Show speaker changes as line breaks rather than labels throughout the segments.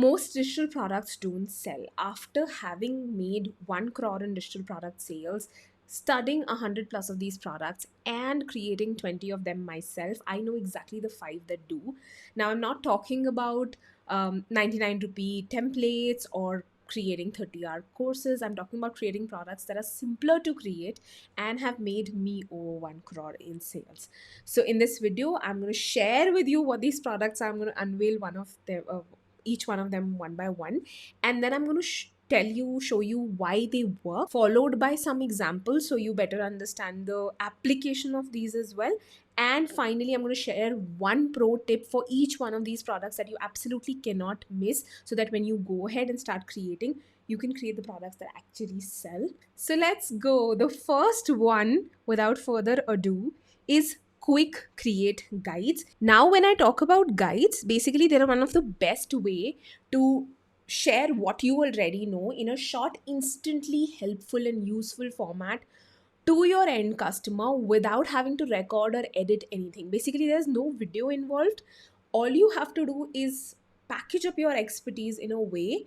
Most digital products don't sell. After having made 1 crore in digital product sales, studying 100 plus of these products and creating 20 of them myself, I know exactly the 5 that do. Now, I'm not talking about 99 rupee templates or creating 30-hour courses. I'm talking about creating products that are simpler to create and have made me over 1 crore in sales. So in this video, I'm going to share with you what these products are. I'm going to unveil one of them, each one of them one by one, and then I'm going to show you why they work, followed by some examples so you better understand the application of these as well. And finally, I'm going to share one pro tip for each one of these products that you absolutely cannot miss, so that when you go ahead and start creating, you can create the products that actually sell. So let's go. The first one, without further ado, is quick create guides. Now, when I talk about guides, basically they're one of the best way to share what you already know in a short, instantly helpful and useful format to your end customer without having to record or edit anything. Basically, there's no video involved. All you have to do is package up your expertise in a way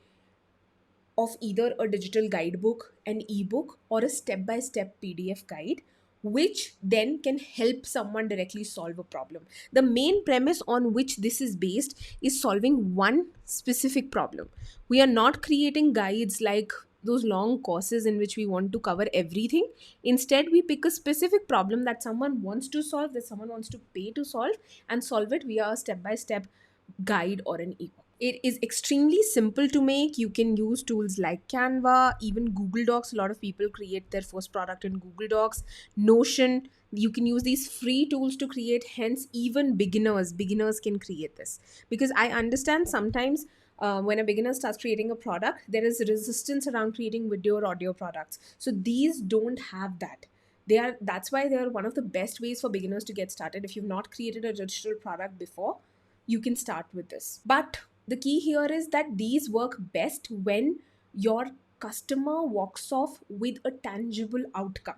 of either a digital guidebook, an ebook, or a step by step PDF guide, which then can help someone directly solve a problem. The main premise on which this is based is solving one specific problem. We are not creating guides like those long courses in which we want to cover everything. Instead, we pick a specific problem that someone wants to solve, that someone wants to pay to solve, and solve it via a step by step guide or an ebook. It is extremely simple to make. You can use tools like Canva, even Google Docs. A lot of people create their first product in Google Docs, Notion. You can use these free tools to create. Hence, even beginners can create this, because I understand sometimes when a beginner starts creating a product, there is resistance around creating video or audio products. So these don't have that. That's why they are one of the best ways for beginners to get started. If you've not created a digital product before, you can start with this. But the key here is that these work best when your customer walks off with a tangible outcome.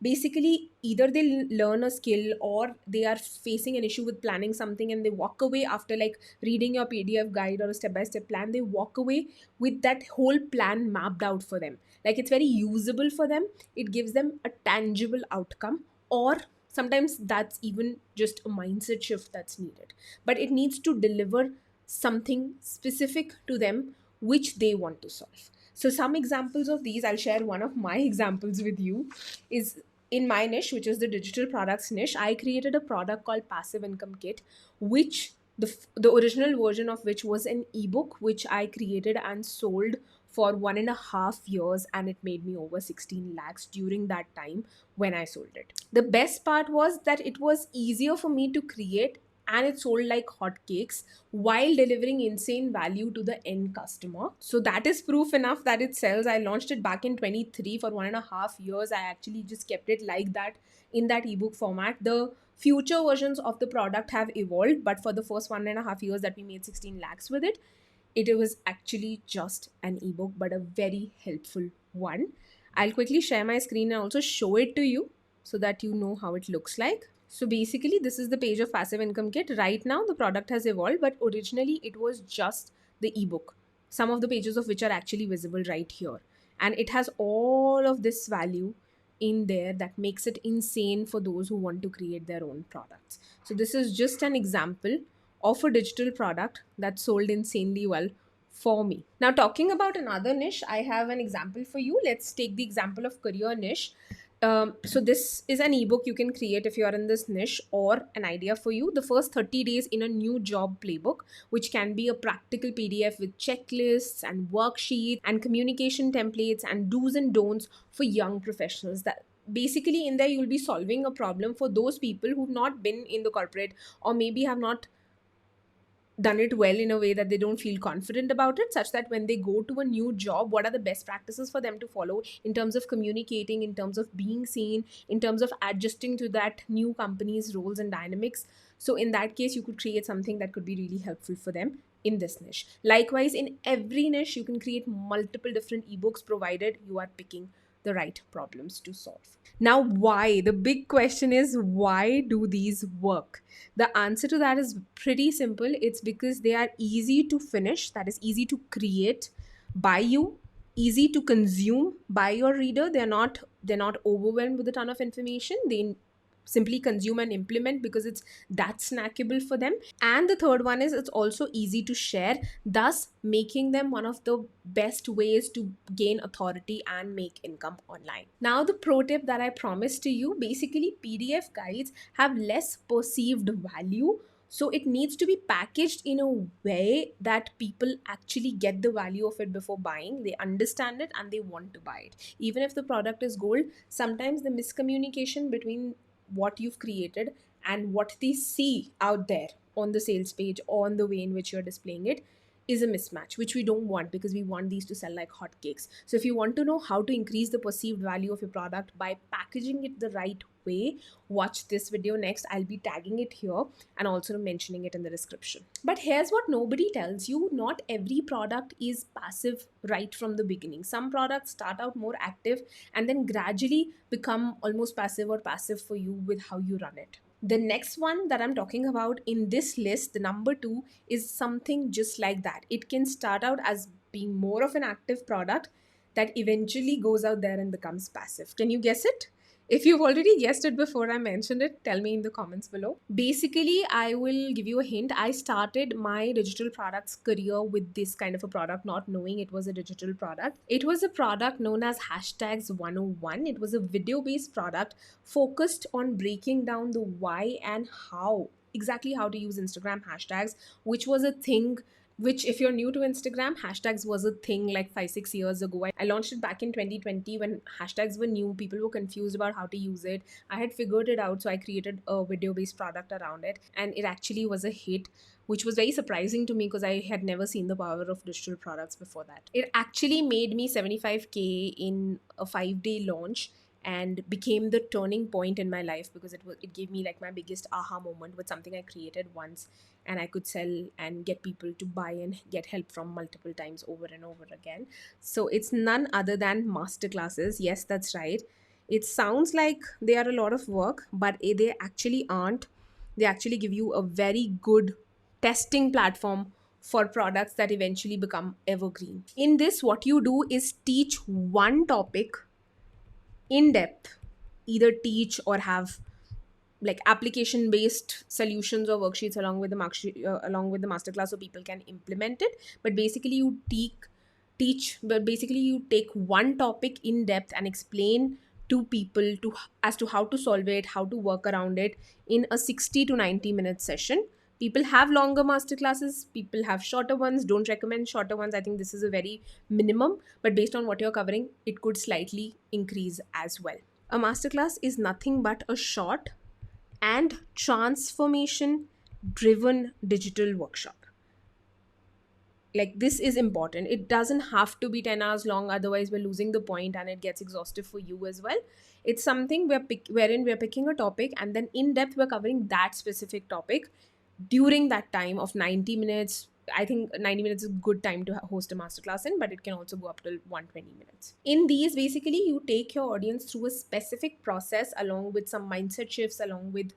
Basically, either they learn a skill, or they are facing an issue with planning something and they walk away after like reading your PDF guide or a step by step plan. They walk away with that whole plan mapped out for them. Like, it's very usable for them, it gives them a tangible outcome, or sometimes that's even just a mindset shift that's needed. But it needs to deliver something specific to them which they want to solve. So some examples of these, I'll share one of my examples with you, is in my niche, which is the digital products niche. I created a product called Passive Income Kit, which the original version of which was an ebook, which I created and sold for 1.5 years, and it made me over 16 lakhs during that time when I sold it. The best part was that it was easier for me to create, and it sold like hotcakes while delivering insane value to the end customer. So that is proof enough that it sells. I launched it back in 23 for 1.5 years. I actually just kept it like that in that ebook format. The future versions of the product have evolved, but for the first 1.5 years that we made 16 lakhs with it, it was actually just an ebook, but a very helpful one. I'll quickly share my screen and also show it to you so that you know how it looks like. So basically, this is the page of Passive Income Kit. Right now, the product has evolved, but originally it was just the ebook, some of the pages of which are actually visible right here. And it has all of this value in there that makes it insane for those who want to create their own products. So this is just an example of a digital product that sold insanely well for me. Now, talking about another niche, I have an example for you. Let's take the example of career niche. So this is an ebook you can create if you are in this niche, or an idea for you: the first 30 days in a new job playbook, which can be a practical PDF with checklists and worksheets and communication templates and do's and don'ts for young professionals. That basically, in there you'll be solving a problem for those people who've not been in the corporate, or maybe have not done it well in a way that they don't feel confident about it, such that when they go to a new job, what are the best practices for them to follow in terms of communicating, in terms of being seen, in terms of adjusting to that new company's roles and dynamics. So in that case, you could create something that could be really helpful for them in this niche. Likewise, in every niche, you can create multiple different ebooks, provided you are picking the right problems to solve. Now, why? The big question is, why do these work? The answer to that is pretty simple. It's because they are easy to finish, that is, easy to create by you, easy to consume by your reader. They're not overwhelmed with a ton of information. They simply consume and implement because it's that snackable for them. And the third one is, it's also easy to share, thus making them one of the best ways to gain authority and make income online. Now, the pro tip that I promised to you, basically PDF guides have less perceived value, so it needs to be packaged in a way that people actually get the value of it before buying. They understand it and they want to buy it. Even if the product is gold, sometimes the miscommunication between what you've created and what they see out there on the sales page, on the way in which you're displaying it, is a mismatch, which we don't want, because we want these to sell like hotcakes. So if you want to know how to increase the perceived value of your product by packaging it the right way, watch this video next. I'll be tagging it here and also mentioning it in the description. But here's what nobody tells you: not every product is passive right from the beginning. Some products start out more active and then gradually become almost passive or passive for you with how you run it. The next one that I'm talking about in this list, the number 2, is something just like that. It can start out as being more of an active product that eventually goes out there and becomes passive. Can you guess it? If you've already guessed it before I mentioned it, tell me in the comments below. Basically, I will give you a hint. I started my digital products career with this kind of a product, not knowing it was a digital product. It was a product known as Hashtags 101. It was a video based product focused on breaking down the why and how, exactly how to use Instagram hashtags, which was a thing which, if you're new to Instagram, hashtags was a thing like 5-6 years ago. I launched it back in 2020 when hashtags were new. People were confused about how to use it. I had figured it out, so I created a video based product around it, and it actually was a hit, which was very surprising to me because I had never seen the power of digital products before that. It actually made me 75K in a 5-day launch and became the turning point in my life, because it gave me like my biggest aha moment with something I created once, and I could sell and get people to buy and get help from multiple times over and over again. So it's none other than masterclasses. Yes, that's right. It sounds like they are a lot of work, but they actually aren't. They actually give you a very good testing platform for products that eventually become evergreen. In this, what you do is teach one topic in depth, either teach or have like application based solutions or worksheets along with the masterclass so people can implement it. But basically you take one topic in depth and explain to people to as to how to solve it, how to work around it in a 60 to 90 minute session. People have longer masterclasses, people have shorter ones. Don't recommend shorter ones. I think this is a very minimum, but based on what you're covering, it could slightly increase as well. A masterclass is nothing but a short and transformation driven digital workshop. Like, this is important. It doesn't have to be 10 hours long, otherwise we're losing the point and it gets exhaustive for you as well. It's something wherein we're picking a topic and then in depth we're covering that specific topic during that time of 90 minutes. I think 90 minutes is a good time to host a masterclass in, but it can also go up to 120 minutes. In these, basically, you take your audience through a specific process along with some mindset shifts, along with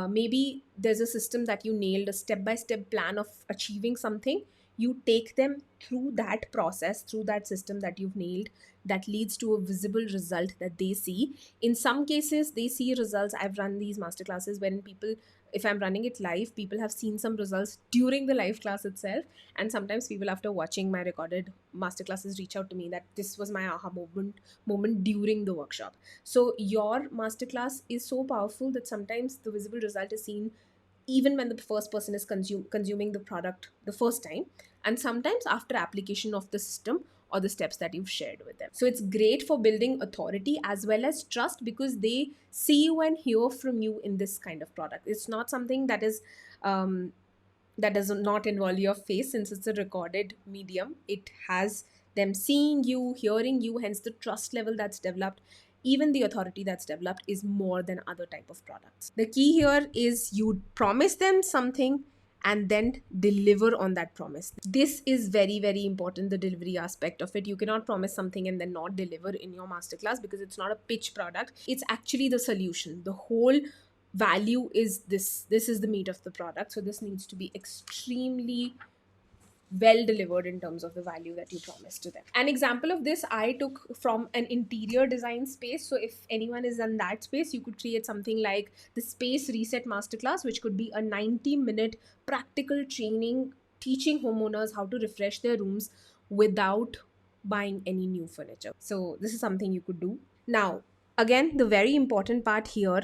maybe there's a system that you nailed, a step by step plan of achieving something. You take them through that process, through that system that you've nailed, that leads to a visible result that they see. In some cases, they see results. I've run these masterclasses wherein people, if I'm running it live, people have seen some results during the live class itself. And sometimes people, after watching my recorded masterclasses, reach out to me that this was my aha moment during the workshop. So your masterclass is so powerful that sometimes the visible result is seen even when the first person is consuming the product the first time, and sometimes after application of the system or the steps that you've shared with them. So it's great for building authority as well as trust, because they see you and hear from you in this kind of product. It's not something that is that does not involve your face. Since it's a recorded medium, it has them seeing you, hearing you, hence the trust level that's developed, even the authority that's developed, is more than other type of products. The key here is you promise them something and then deliver on that promise. This is very, very important, the delivery aspect of it. You cannot promise something and then not deliver in your masterclass, because it's not a pitch product. It's actually the solution. The whole value is this. This is the meat of the product. So this needs to be extremely well delivered in terms of the value that you promise to them. An example of this I took from an interior design space. So if anyone is in that space, you could create something like the Space Reset Masterclass, which could be a 90-minute practical training teaching homeowners how to refresh their rooms without buying any new furniture. So this is something you could do. Now, again, the very important part here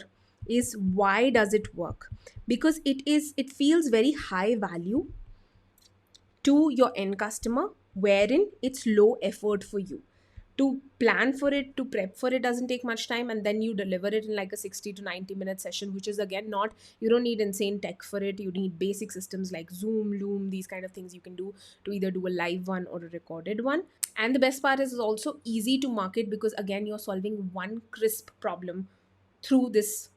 is, why does it work? Because it feels very high value to your end customer, wherein it's low effort for you to plan for it, to prep for it doesn't take much time, and then you deliver it in like a 60 to 90-minute session, which is again not, you don't need insane tech for it. You need basic systems like Zoom, Loom, these kind of things you can do to either do a live one or a recorded one. And the best part is it's also easy to market, because again, you're solving one crisp problem through this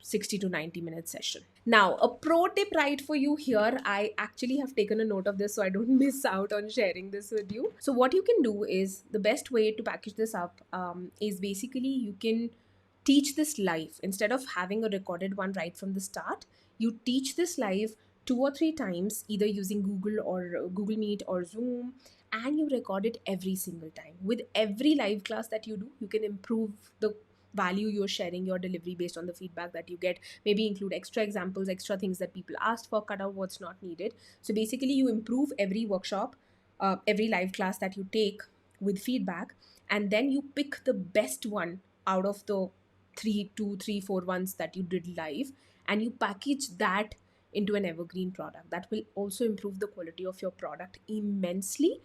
60 to 90-minute session. Now, a pro tip right for you here. I actually have taken a note of this so I don't miss out on sharing this with you. So what you can do is, the best way to package this up is basically you can teach this live. Instead of having a recorded one right from the start, you teach this live 2 or 3 times, either using Google or Google Meet or Zoom, and you record it every single time. With every live class that you do, you can improve the value you're sharing, your delivery based on the feedback that you get. Maybe include extra examples, extra things that people asked for, cut out what's not needed. So basically you improve every workshop, every live class that you take with feedback, and then you pick the best one out of the 4 ones that you did live, and you package that into an evergreen product that will also improve the quality of your product immensely,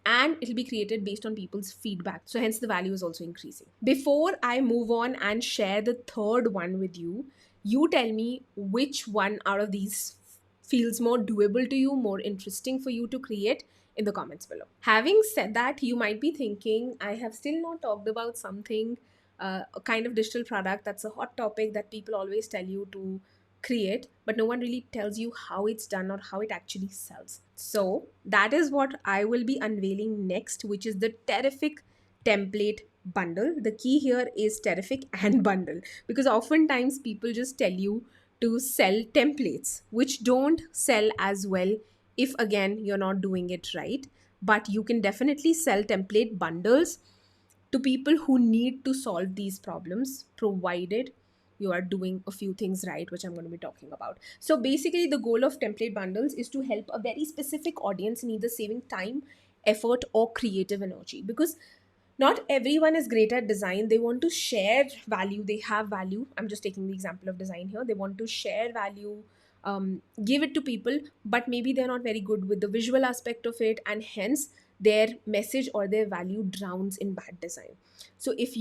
and it'll be created based on people's feedback. So hence the value is also increasing. Before I move on and share the third one with you, you tell me which one out of these feels more doable to you, more interesting for you to create, in the comments below. Having said that, you might be thinking, I have still not talked about something, a kind of digital product that's a hot topic that people always tell you to create, but no one really tells you how it's done or how it actually sells. So that is what I will be unveiling next, which is the Terrific Template Bundle. The key here is Terrific and bundle, because oftentimes people just tell you to sell templates, which don't sell as well if again you're not doing it right. But you can definitely sell template bundles to people who need to solve these problems, provided you are doing a few things right, which I'm going to be talking about. So basically, the goal of template bundles is to help a very specific audience in either saving time, effort, or creative energy. Because not everyone is great at design. They want to share value, they have value. I'm just taking the example of design here. They want to share value, give it to people, but maybe they're not very good with the visual aspect of it, and hence their message or their value drowns in bad design. So if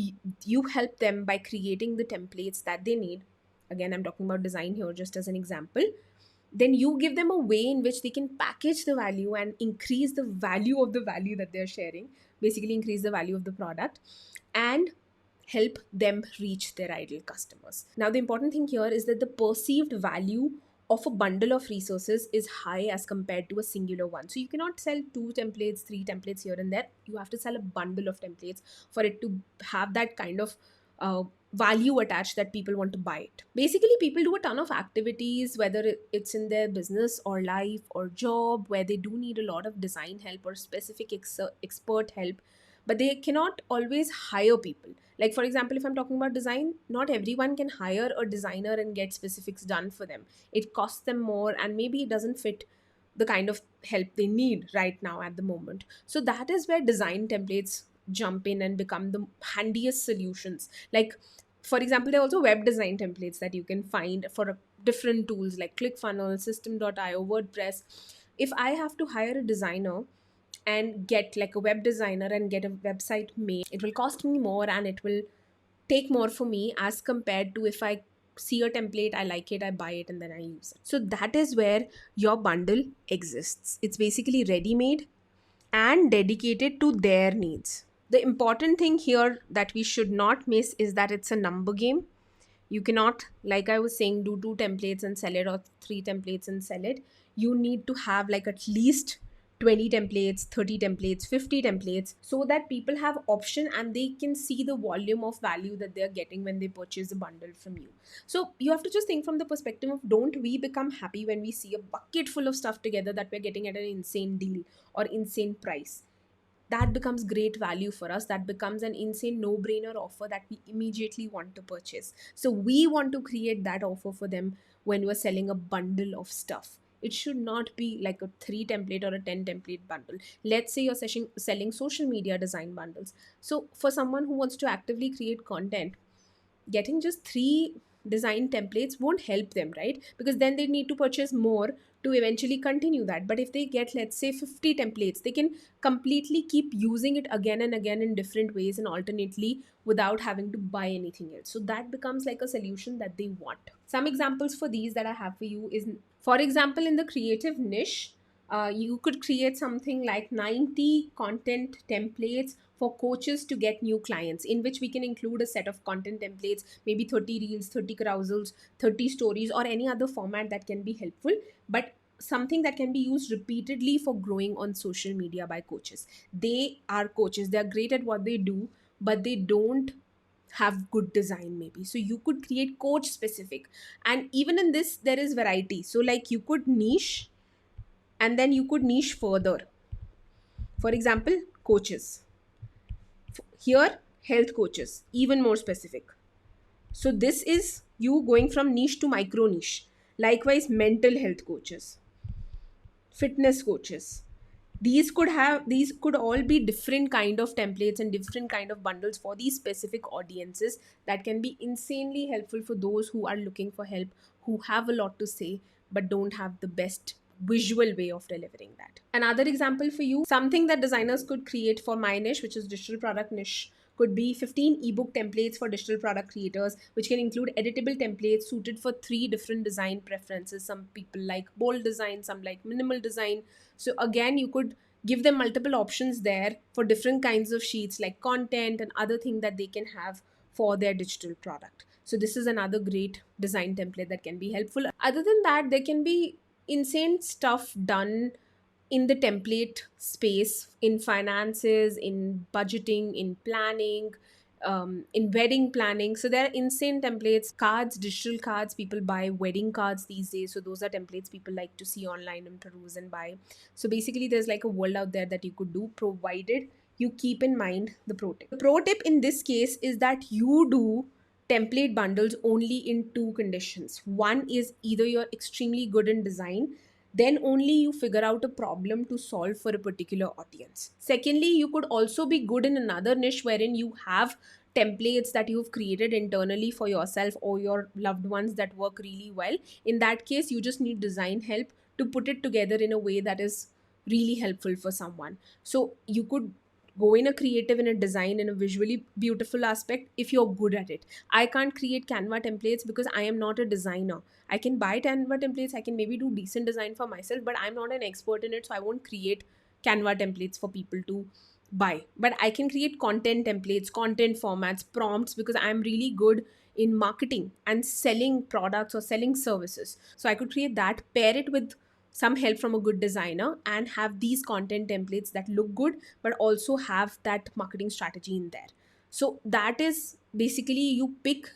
you help them by creating the templates that they need, again, I'm talking about design here just as an example, then you give them a way in which they can package the value and increase the value of the value that they're sharing, basically increase the value of the product, and help them reach their ideal customers. Now, the important thing here is that the perceived value of a bundle of resources is high as compared to a singular one. So you cannot sell 2 templates, 3 templates here and there. You have to sell a bundle of templates for it to have that kind of value attached that people want to buy it. Basically, people do a ton of activities, whether it's in their business or life or job, where they do need a lot of design help or specific expert help, but they cannot always hire people. Like, for example, if I'm talking about design, not everyone can hire a designer and get specifics done for them. It costs them more, and maybe it doesn't fit the kind of help they need right now at the moment. So that is where design templates jump in and become the handiest solutions. Like, for example, there are also web design templates that you can find for different tools like ClickFunnels, System.io, WordPress. If I have to hire a designer and get like a web designer and get a website made, it will cost me more and it will take more for me as compared to if I see a template, I like it, I buy it, and then I use it. So that is where your bundle exists. It's basically ready made and dedicated to their needs. The important thing here that we should not miss is that it's a number game. You cannot, like I was saying, do 2 templates and sell it, or 3 templates and sell it. you need to have like at least 20 templates, 30 templates, 50 templates, so that people have option and they can see the volume of value that they're getting when they purchase a bundle from you. So you have to just think from the perspective of, don't we become happy when we see a bucket full of stuff together that we're getting at an insane deal or insane price? That becomes great value for us. That becomes an insane no brainer offer that we immediately want to purchase. So we want to create that offer for them when we're selling a bundle of stuff. It should not be like a 3 template or a 10 template bundle. Let's say you're selling social media design bundles. So for someone who wants to actively create content, getting just 3 design templates won't help them, right? Because then they need to purchase more to eventually continue that. But if they get, let's say, 50 templates, they can completely keep using it again and again in different ways and alternately without having to buy anything else. So that becomes like a solution that they want. Some examples for these that I have for you is, for example, in the creative niche, you could create something like 90 content templates for coaches to get new clients, in which we can include a set of content templates, maybe 30 reels, 30 carousels, 30 stories, or any other format that can be helpful, but something that can be used repeatedly for growing on social media by coaches. They are coaches, they are great at what they do, but they don't have good design maybe. So you could create coach specific. And even in this, there is variety. So like you could niche and then you could niche further. For example, coaches. Here, health coaches, even more specific. So this is you going from niche to micro niche. Likewise, mental health coaches, fitness coaches. These could all be different kind of templates and different kind of bundles for these specific audiences that can be insanely helpful for those who are looking for help, who have a lot to say but don't have the best visual way of delivering that. Another example for you, something that designers could create for my niche, which is digital product niche, could be 15 ebook templates for digital product creators, which can include editable templates suited for 3 different design preferences. Some people like bold design, some like minimal design. So again, you could give them multiple options there for different kinds of sheets like content and other things that they can have for their digital product. So this is another great design template that can be helpful. Other than that, there can be insane stuff done in the template space, in finances, in budgeting, in planning, in wedding planning. So there are insane templates, cards, digital cards. People buy wedding cards these days. So those are templates people like to see online and peruse and buy. So basically, there's like a world out there that you could do, provided you keep in mind the pro tip. The pro tip in this case is that you do template bundles only in 2 conditions. One is either you're extremely good in design, then only you figure out a problem to solve for a particular audience. Secondly, you could also be good in another niche wherein you have templates that you've created internally for yourself or your loved ones that work really well. In that case, you just need design help to put it together in a way that is really helpful for someone. So you could go in a creative, in a design, in a visually beautiful aspect if you're good at it. I can't create Canva templates because I am not a designer. I can buy Canva templates, I can maybe do decent design for myself, but I'm not an expert in it, so I won't create Canva templates for people to buy. But I can create content templates, content formats, prompts, because I'm really good in marketing and selling products or selling services. So I could create that, pair it with some help from a good designer, and have these content templates that look good but also have that marketing strategy in there. So that is basically,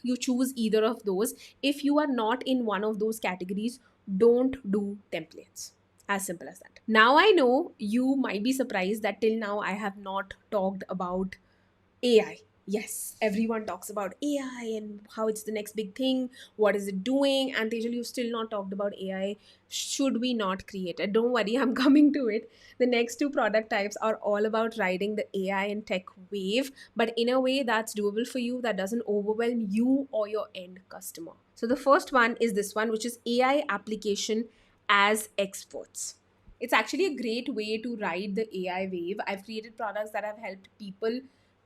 you choose either of those. If you are not in one of those categories, don't do templates. As simple as that. Now I know you might be surprised that till now I have not talked about AI. Yes, everyone talks about AI and how it's the next big thing. What is it doing? And Tejal, you've still not talked about AI. Should we not create it? Don't worry, I'm coming to it. The next 2 product types are all about riding the AI and tech wave, but in a way that's doable for you, that doesn't overwhelm you or your end customer. So the first one is this one, which is AI application as experts. It's actually a great way to ride the AI wave. I've created products that have helped people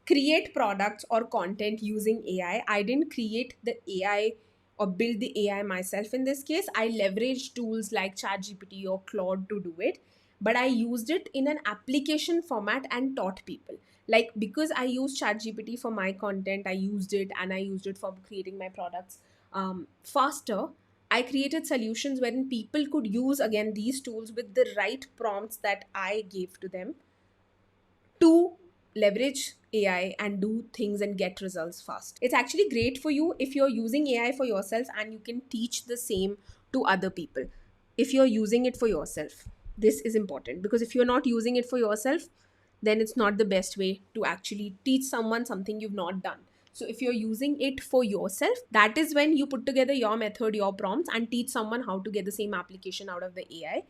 create products or content using AI. I didn't create the AI or build the AI myself in this case. I leveraged tools like ChatGPT or Claude to do it, but I used it in an application format and taught people. Like, because I used ChatGPT for my content, I used it and I used it for creating my products faster. I created solutions wherein people could use again these tools with the right prompts that I gave to them to leverage AI and do things and get results fast. It's actually great for you if you're using AI for yourself and you can teach the same to other people. If you're using it for yourself, this is important, because if you're not using it for yourself, then it's not the best way to actually teach someone something you've not done. So if you're using it for yourself, that is when you put together your method, your prompts, and teach someone how to get the same application out of the AI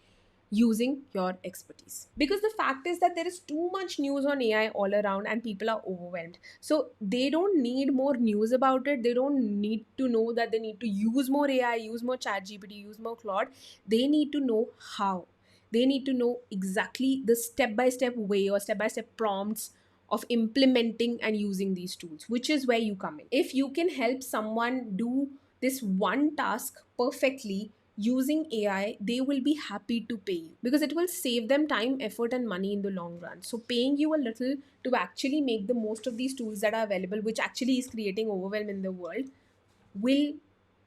using your expertise. Because the fact is that there is too much news on AI all around and people are overwhelmed. So they don't need more news about it. They don't need to know that they need to use more AI, use more ChatGPT, use more Claude. They need to know how. They need to know exactly the step by step way or step by step prompts of implementing and using these tools, which is where you come in. If you can help someone do this one task perfectly using AI, they will be happy to pay you because it will save them time, effort, and money in the long run. So, paying you a little to actually make the most of these tools that are available, which actually is creating overwhelm in the world, will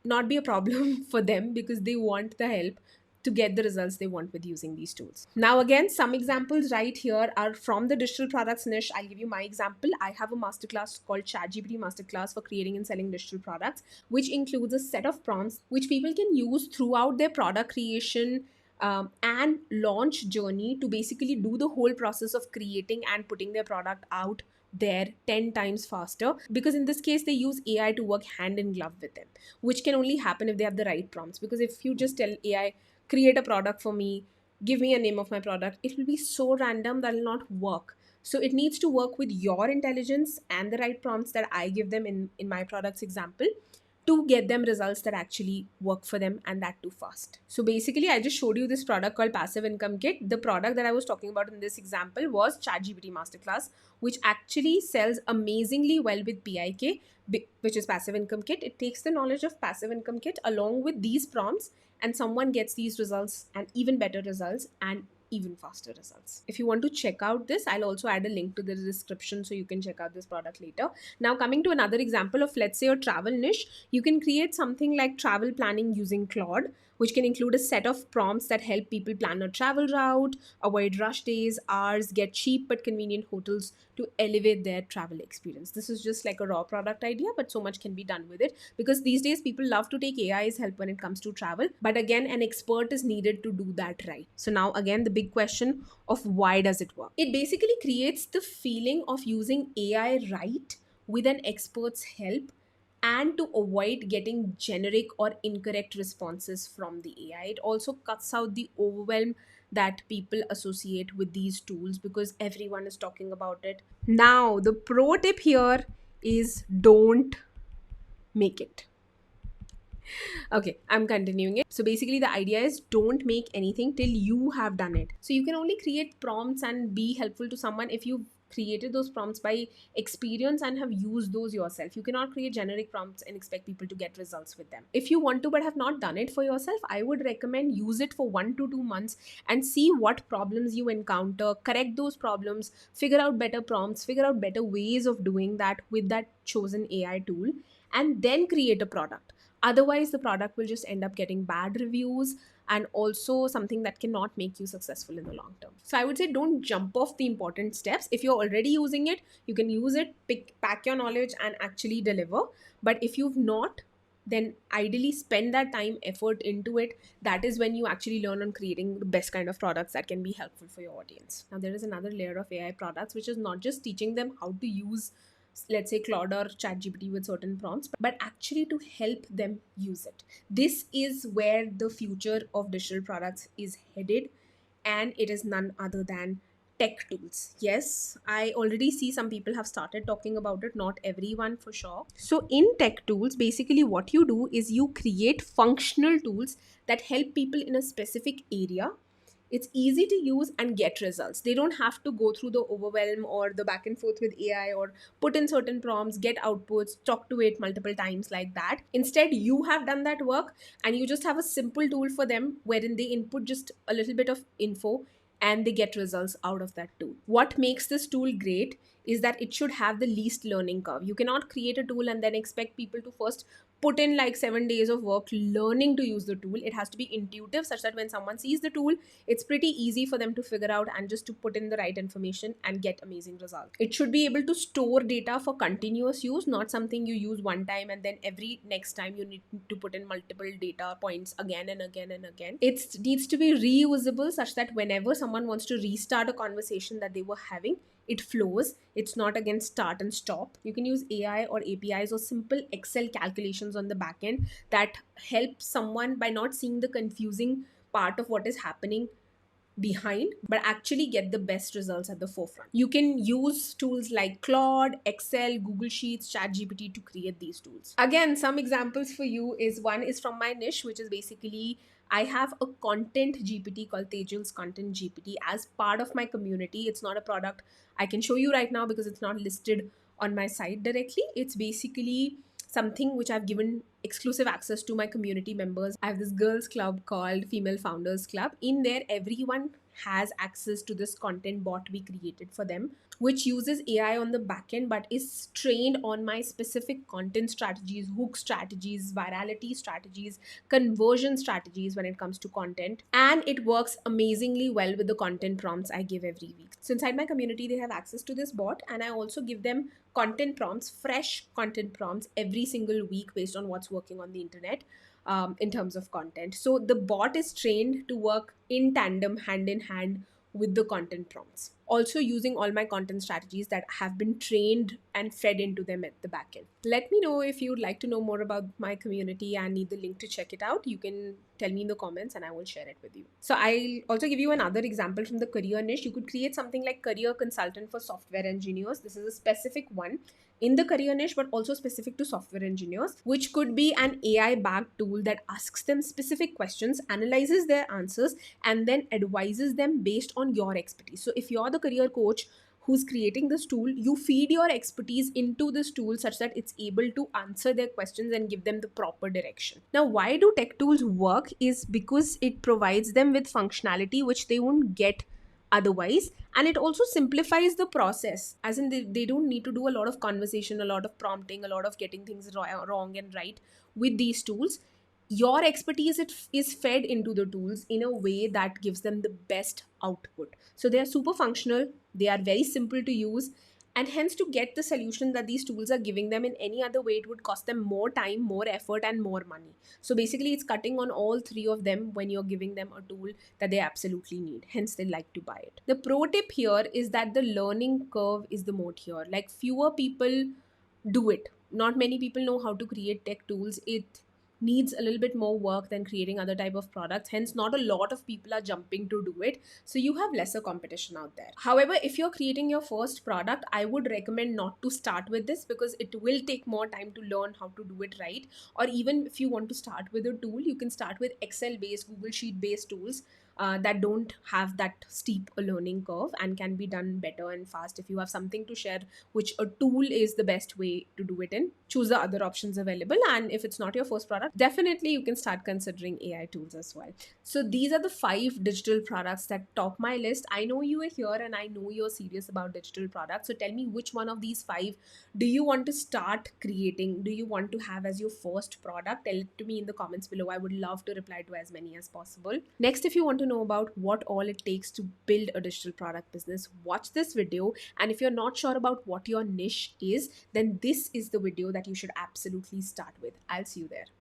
not be a problem for them because they want the help to get the results they want with using these tools. Now, again, some examples right here are from the digital products niche. I'll give you my example. I have a masterclass called ChatGPT Masterclass for creating and selling digital products, which includes a set of prompts which people can use throughout their product creation and launch journey to basically do the whole process of creating and putting their product out there 10 times faster, because in this case they use AI to work hand in glove with them, which can only happen if they have the right prompts. Because if you just tell AI, create a product for me, give me a name of my product, it will be so random that will not work. So it needs to work with your intelligence and the right prompts that I give them in my products example to get them results that actually work for them, and that too fast. So basically, I just showed you this product called Passive Income Kit. The product that I was talking about in this example was ChatGPT Masterclass, which actually sells amazingly well with PIK, which is Passive Income Kit. It takes the knowledge of Passive Income Kit along with these prompts, and someone gets these results and even better results and even faster results. If you want to check out this, I'll also add a link to the description so you can check out this product later. Now, coming to another example of, let's say, your travel niche, you can create something like travel planning using Claude, which can include a set of prompts that help people plan a travel route, avoid rush days, hours, get cheap but convenient hotels to elevate their travel experience. This is just like a raw product idea, but so much can be done with it because these days people love to take AI's help when it comes to travel. But again, an expert is needed to do that right. So now again, the big question of why does it work? It basically creates the feeling of using AI right with an expert's help, and to avoid getting generic or incorrect responses from the AI. It also cuts out the overwhelm that people associate with these tools because everyone is talking about it. Now, the pro tip here is don't make it. Okay, I'm continuing it. So basically, the idea is don't make anything till you have done it. So you can only create prompts and be helpful to someone if you've created those prompts by experience and have used those yourself. You cannot create generic prompts and expect people to get results with them. If you want to but have not done it for yourself, I would recommend use it for 1 to 2 months and see what problems you encounter, correct those problems, figure out better prompts, figure out better ways of doing that with that chosen AI tool, and then create a product. Otherwise, the product will just end up getting bad reviews and also something that cannot make you successful in the long term. So I would say don't jump off the important steps. If you're already using it, you can use it, pack your knowledge and actually deliver. But if you've not, then ideally spend that time, effort into it. That is when you actually learn on creating the best kind of products that can be helpful for your audience. Now, there is another layer of AI products, which is not just teaching them how to use, let's say, Claude or ChatGPT with certain prompts, but actually to help them use it. This is where the future of digital products is headed, and it is none other than tech tools. Yes, I already see some people have started talking about it, not everyone for sure. So, in tech tools, basically what you do is you create functional tools that help people in a specific area. It's easy to use and get results. They don't have to go through the overwhelm or the back and forth with AI or put in certain prompts, get outputs, talk to it multiple times like that. Instead, you have done that work and you just have a simple tool for them wherein they input just a little bit of info and they get results out of that tool. What makes this tool great is that it should have the least learning curve. You cannot create a tool and then expect people to first put in like 7 days of work learning to use the tool. It has to be intuitive such that when someone sees the tool, it's pretty easy for them to figure out and just to put in the right information and get amazing results. It should be able to store data for continuous use, not something you use one time and then every next time you need to put in multiple data points again and again and again. It needs to be reusable such that whenever someone wants to restart a conversation that they were having, it flows. It's not again start and stop. You can use AI or APIs or simple Excel calculations on the back end that help someone by not seeing the confusing part of what is happening behind, but actually get the best results at the forefront. You can use tools like Claude, Excel, Google Sheets, ChatGPT to create these tools. Again, some examples for you is one is from my niche, which is basically I have a content GPT called Tejul's Content GPT as part of my community. It's not a product I can show you right now because it's not listed on my site directly. It's basically something which I've given exclusive access to my community members. I have this girls club called Female Founders Club. In there, everyone has access to this content bot we created for them, which uses AI on the back end but is trained on my specific content strategies, hook strategies, virality strategies, conversion strategies when it comes to content. And it works amazingly well with the content prompts I give every week. So inside my community, they have access to this bot, and I also give them content prompts, fresh content prompts every single week based on what's working on the internet. In terms of content. So the bot is trained to work in tandem, hand in hand with the content prompts. Also using all my content strategies that have been trained and fed into them at the back end. Let me know if you'd like to know more about my community and need the link to check it out. You can tell me in the comments and I will share it with you. So I'll also give you another example from the career niche. You could create something like career consultant for software engineers. This is a specific one in the career niche, but also specific to software engineers, which could be an AI backed tool that asks them specific questions, analyzes their answers, and then advises them based on your expertise. So if you're the career coach who's creating this tool, you feed your expertise into this tool such that it's able to answer their questions and give them the proper direction. Now, why do tech tools work is because it provides them with functionality which they won't get otherwise, and it also simplifies the process, as in they don't need to do a lot of conversation, a lot of prompting, a lot of getting things wrong and right with these tools. Your expertise is fed into the tools in a way that gives them the best output. So they are super functional, they are very simple to use, and hence to get the solution that these tools are giving them in any other way, it would cost them more time, more effort, and more money. So basically it's cutting on all three of them when you're giving them a tool that they absolutely need, hence they like to buy it. The pro tip here is that the learning curve is the moat here. Like, fewer people do it. Not many people know how to create tech tools. It needs a little bit more work than creating other type of products, hence not a lot of people are jumping to do it, so you have lesser competition out there. However, if you're creating your first product, I would recommend not to start with this because it will take more time to learn how to do it right. Or even if you want to start with a tool, you can start with Excel based, Google Sheet based tools that don't have that steep a learning curve and can be done better and fast. If you have something to share which a tool is the best way to do it in, choose the other options available. And if it's not your first product, definitely you can start considering AI tools as well. So these are the 5 digital products that top my list. I know you are here and I know you're serious about digital products, so tell me which one of these 5 do you want to start creating, do you want to have as your first product? Tell it to me in the comments below. I would love to reply to as many as possible. Next, if you want to know about what all it takes to build a digital product business, watch this video. And if you're not sure about what your niche is, then this is the video that you should absolutely start with. I'll see you there.